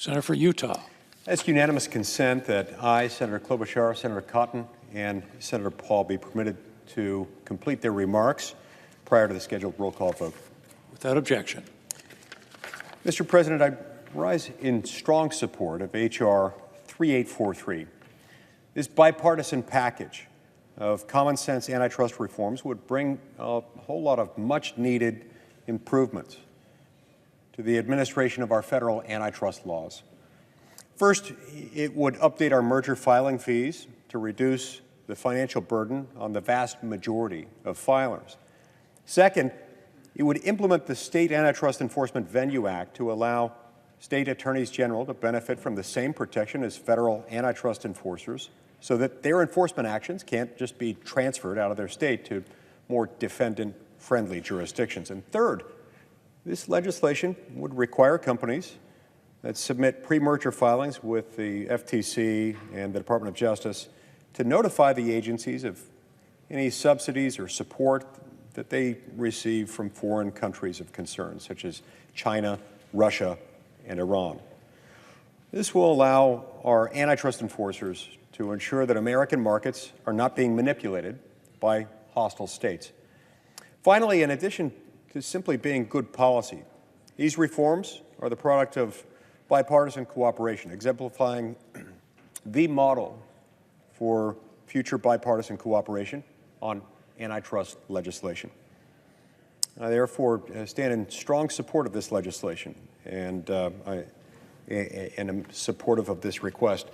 Senator for Utah. Ask unanimous consent that I, Senator Klobuchar, Senator Cotton, and Senator Paul be permitted to complete their remarks prior to the scheduled roll call vote. Without objection. Mr. President, I rise in strong support of H.R. 3843. This bipartisan package of common sense antitrust reforms would bring a whole lot of much needed improvements to the administration of our federal antitrust laws. First, it would update our merger filing fees to reduce the financial burden on the vast majority of filers. Second, it would implement the State Antitrust Enforcement Venue Act to allow state attorneys general to benefit from the same protection as federal antitrust enforcers, so that their enforcement actions can't just be transferred out of their state to more defendant-friendly jurisdictions. And third, this legislation would require companies that submit pre-merger filings with the FTC and the Department of Justice to notify the agencies of any subsidies or support that they receive from foreign countries of concern, such as China, Russia, and Iran. This will allow our antitrust enforcers to ensure that American markets are not being manipulated by hostile states. Finally, in addition to simply being good policy, these reforms are the product of bipartisan cooperation, exemplifying the model for future bipartisan cooperation on antitrust legislation. I therefore stand in strong support of this legislation and am supportive of this request.